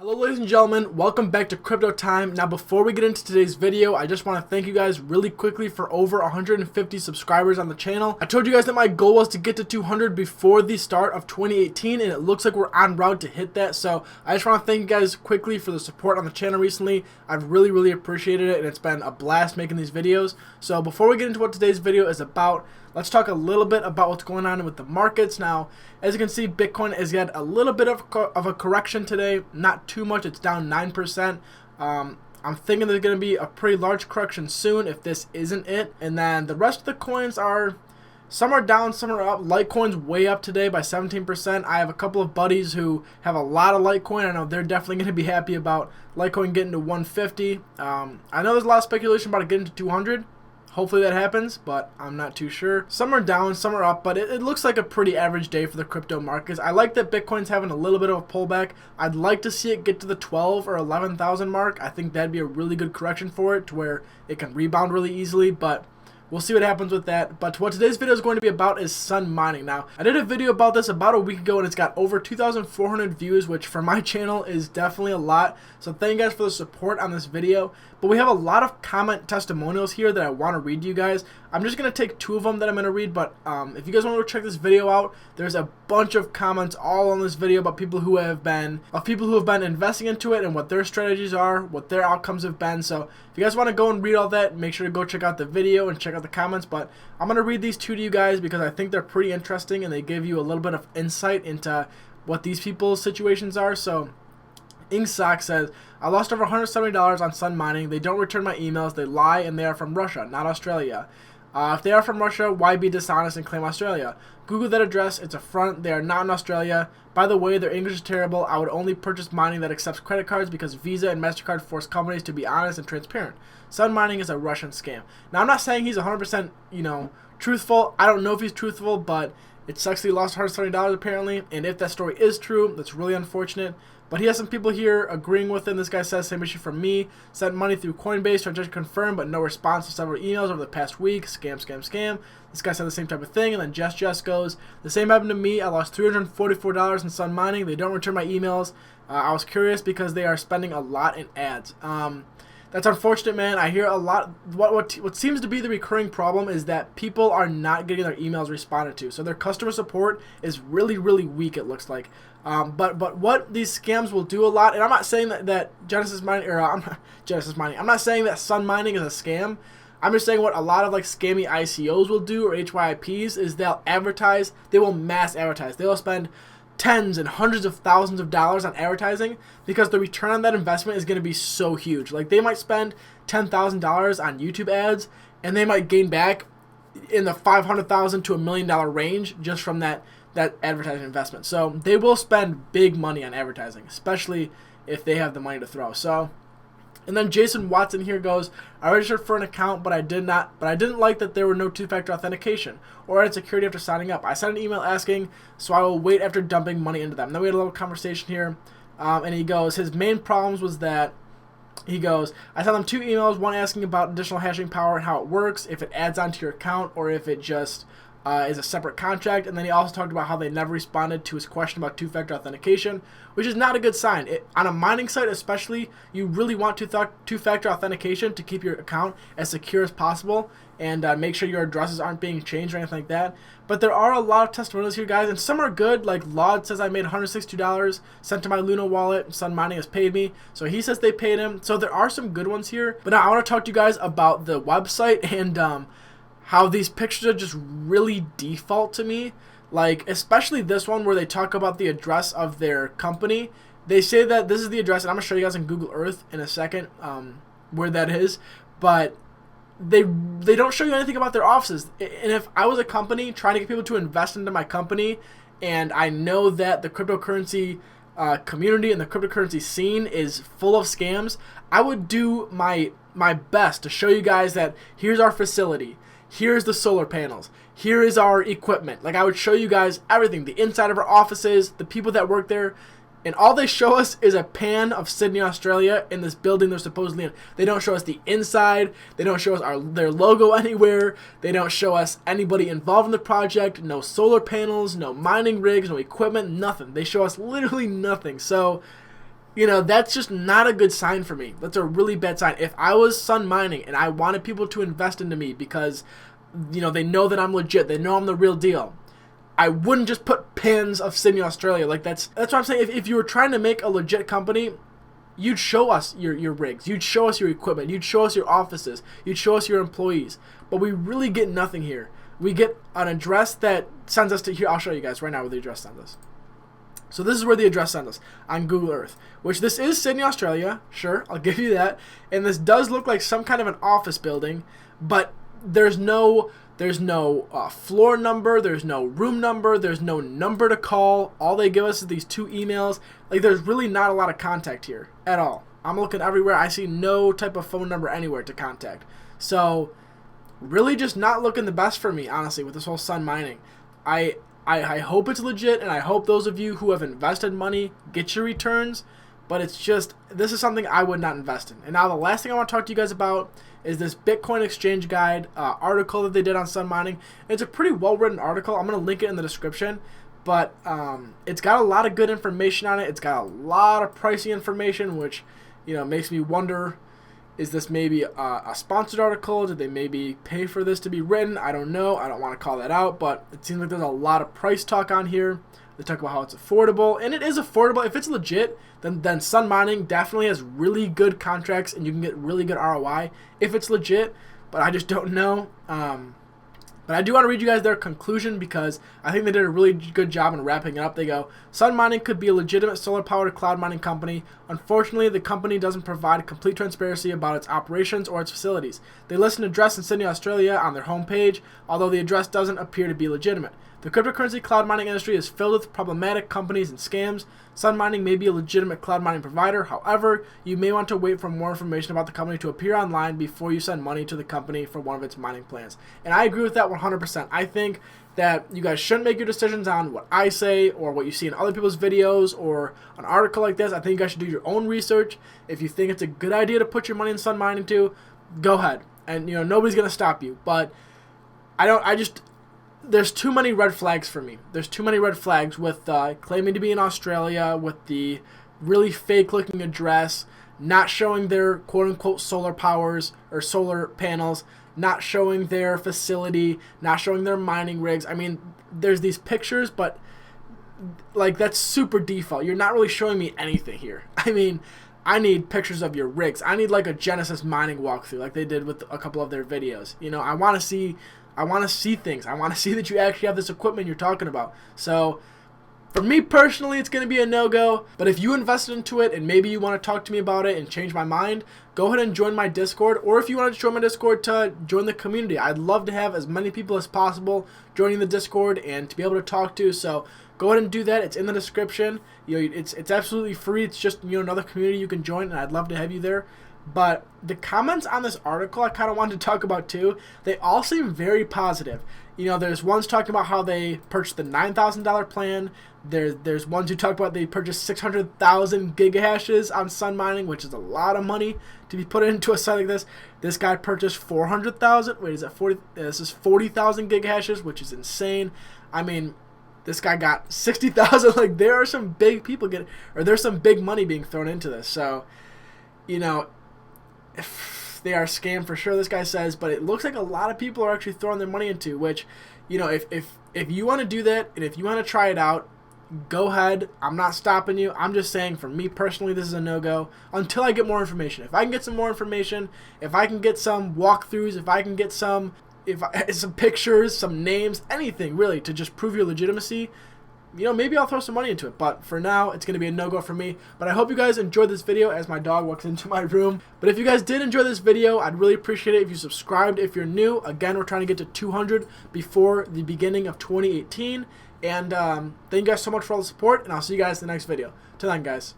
Hello ladies and gentlemen, welcome back to Crypto Time. Now before we get into today's video, I just want to thank you guys really quickly for over 150 subscribers on the channel. I told you guys that my goal was to get to 200 before the start of 2018 and it looks like we're on route to hit that. So I just want to thank you guys quickly for the support on the channel recently. I've really appreciated it and it's been a blast making these videos. So before we get into what today's video is about, let's talk a little bit about what's going on with the markets. Now, as you can see, Bitcoin has got a little bit of a correction today. Not too much. It's down 9%. I'm thinking there's going to be a pretty large correction soon if this isn't it. And then the rest of the coins are, some are down, some are up. Litecoin's way up today by 17%. I have a couple of buddies who have a lot of Litecoin. I know they're definitely going to be happy about Litecoin getting to 150. I know there's a lot of speculation about it getting to 200. Hopefully that happens, but I'm not too sure. Some are down, some are up, but it looks like a pretty average day for the crypto markets. I like that Bitcoin's having a little bit of a pullback. I'd like to see it get to the 12 or 11,000 mark. I think that'd be a really good correction for it to where it can rebound really easily, but we'll see what happens with that. But what today's video is going to be about is sun mining. Now, I did a video about this about a week ago and it's got over 2,400 views, which for my channel is definitely a lot. So thank you guys for the support on this video. But we have a lot of comment testimonials here that I want to read to you guys. I'm just going to take two of them that I'm going to read, but if you guys want to go check this video out, there's a bunch of comments all on this video about people who have been investing into it and what their strategies are, what their outcomes have been. So if you guys want to go and read all that, make sure to go check out the video and check out the comments. But I'm going to read these two to you guys because I think they're pretty interesting and they give you a little bit of insight into what these people's situations are. So Ingsock says, I lost over $170 on sun mining. They don't return my emails. They lie and they are from Russia, not Australia. If they are from Russia, why be dishonest and claim Australia? Google that address. It's a front. They are not in Australia. By the way, their English is terrible. I would only purchase mining that accepts credit cards because Visa and MasterCard force companies to be honest and transparent. Sun mining is a Russian scam. Now, I'm not saying he's 100%, truthful. I don't know if he's truthful, but it sucks that he lost $170 apparently. And if that story is true, that's really unfortunate. But he has some people here agreeing with him. This guy says, same issue from me. Sent money through Coinbase, transaction confirmed, but no response to several emails over the past week. Scam. This guy said the same type of thing. And then Jess goes, the same happened to me. I lost $344 in sun mining. They don't return my emails. I was curious because they are spending a lot in ads. That's unfortunate, man. I hear a lot. What seems to be the recurring problem is that people are not getting their emails responded to. So their customer support is really weak, it looks like. But what these scams will do a lot, and I'm not saying that Genesis Mining, or I'm not saying that sun mining is a scam. I'm just saying what a lot of like scammy ICOs will do, or HYPs, is they'll advertise. They will mass advertise. They will spend tens and hundreds of thousands of dollars on advertising because the return on that investment is going to be so huge. Like they might spend $10,000 on YouTube ads and they might gain back in the $500,000 to $1 million range just from that advertising investment. So they will spend big money on advertising, especially if they have the money to throw. So, and then Jason Watson here goes, I registered for an account, but I didn't like that there were no two-factor authentication or added security after signing up. I sent an email asking, so I will wait after dumping money into them. Then we had a little conversation here, and he goes, his main problems was that, he goes, I sent them two emails, one asking about additional hashing power and how it works, if it adds onto your account or if it just is a separate contract. And then he also talked about how they never responded to his question about two-factor authentication, which is not a good sign. On a mining site especially, you really want two-factor authentication to keep your account as secure as possible and make sure your addresses aren't being changed or anything like that. But there are a lot of testimonials here, guys, and some are good. Like Laud says, I made $162 sent to my Luna wallet. Sun Mining has paid me. So he says they paid him. So there are some good ones here. But now I want to talk to you guys about the website and how these pictures are just really default to me. Like, especially this one where they talk about the address of their company. They say that this is the address, and I'm going to show you guys on Google Earth in a second where that is. But they don't show you anything about their offices. And if I was a company trying to get people to invest into my company, and I know that the cryptocurrency community and the cryptocurrency scene is full of scams, I would do my best to show you guys that here's our facility. Here's the solar panels. Here is our equipment. Like, I would show you guys everything, the inside of our offices, the people that work there, and all they show us is a pan of Sydney, Australia, in this building they're supposedly in. They don't show us the inside. They don't show us their logo anywhere. They don't show us anybody involved in the project. No solar panels, no mining rigs, no equipment, nothing. They show us literally nothing. So You know, that's just not a good sign for me. That's a really bad sign. If I was Sun Mining and I wanted people to invest into me because, you know, they know that I'm legit, they know I'm the real deal, I wouldn't just put pins of Sydney, Australia. Like, that's what I'm saying. If you were trying to make a legit company, you'd show us your rigs. You'd show us your equipment. You'd show us your offices. You'd show us your employees. But we really get nothing here. We get an address that sends us to here. I'll show you guys right now where the address sends us. So this is where the address sends us on Google Earth, which this is Sydney, Australia. Sure, I'll give you that. And this does look like some kind of an office building, but there's no floor number, there's no room number, there's no number to call. All they give us is these 2 emails. Like, there's really not a lot of contact here at all. I'm looking everywhere. I see no type of phone number anywhere to contact. So really just not looking the best for me, honestly, with this whole Sun Mining. I hope it's legit, and I hope those of you who have invested money get your returns, but it's just, this is something I would not invest in. And now the last thing I want to talk to you guys about is this Bitcoin exchange guide article that they did on Sun Mining. It's a pretty well-written article. I'm going to link it in the description, but it's got a lot of good information on it. It's got a lot of pricey information, which, you know, makes me wonder, is this maybe a sponsored article? Did they maybe pay for this to be written? I don't know. I don't want to call that out, but it seems like there's a lot of price talk on here. They talk about how it's affordable, and it is affordable. If it's legit, then Sun Mining definitely has really good contracts, and you can get really good ROI if it's legit, but I just don't know. But I do want to read you guys their conclusion because I think they did a really good job in wrapping it up. They go, Sun Mining could be a legitimate solar-powered cloud mining company. Unfortunately, the company doesn't provide complete transparency about its operations or its facilities. They list an address in Sydney, Australia on their homepage, although the address doesn't appear to be legitimate. The cryptocurrency cloud mining industry is filled with problematic companies and scams. Sun Mining may be a legitimate cloud mining provider. However, you may want to wait for more information about the company to appear online before you send money to the company for one of its mining plans. And I agree with that 100%. I think that you guys shouldn't make your decisions on what I say or what you see in other people's videos or an article like this. I think you guys should do your own research. If you think it's a good idea to put your money in Sun Mining too, go ahead. And, you know, nobody's going to stop you. But there's too many red flags for me. There's too many red flags with claiming to be in Australia, with the really fake-looking address, not showing their quote-unquote solar powers or solar panels, not showing their facility, not showing their mining rigs. I mean, there's these pictures, but like that's super default. You're not really showing me anything here. I mean, I need pictures of your rigs. I need like a Genesis mining walkthrough like they did with a couple of their videos. You know, I want to see things. I want to see that you actually have this equipment you're talking about. So for me personally, it's going to be a no-go. But if you invested into it and maybe you want to talk to me about it and change my mind, go ahead and join my Discord. Or if you want to join my Discord to join the community, I'd love to have as many people as possible joining the Discord and to be able to talk to. So go ahead and do that. It's in the description. You know, it's absolutely free. It's just, you know, another community you can join, and I'd love to have you there. But the comments on this article I kind of wanted to talk about too. They all seem very positive. You know, there's ones talking about how they purchased the $9,000 plan. There's ones who talk about they purchased 600,000 gigahashes on Sun Mining, which is a lot of money to be put into a site like this. This guy purchased 400,000. Wait, is that 40? This is 40,000 gigahashes, which is insane. I mean, this guy got 60,000. Like, there are some big people there's some big money being thrown into this. So, you know, if they are scammed for sure, this guy says, but it looks like a lot of people are actually throwing their money into, which, you know, if you want to do that and if you want to try it out, go ahead. I'm not stopping you. I'm just saying, for me personally, this is a no-go until I get more information. If I can get some more information, if I can get some walkthroughs, if I can get some pictures, some names, anything really to just prove your legitimacy, you know, maybe I'll throw some money into it. But for now, it's going to be a no-go for me. But I hope you guys enjoyed this video as my dog walks into my room. But if you guys did enjoy this video, I'd really appreciate it if you subscribed if you're new. Again, we're trying to get to 200 before the beginning of 2018. And thank you guys so much for all the support, and I'll see you guys in the next video. Till then, guys.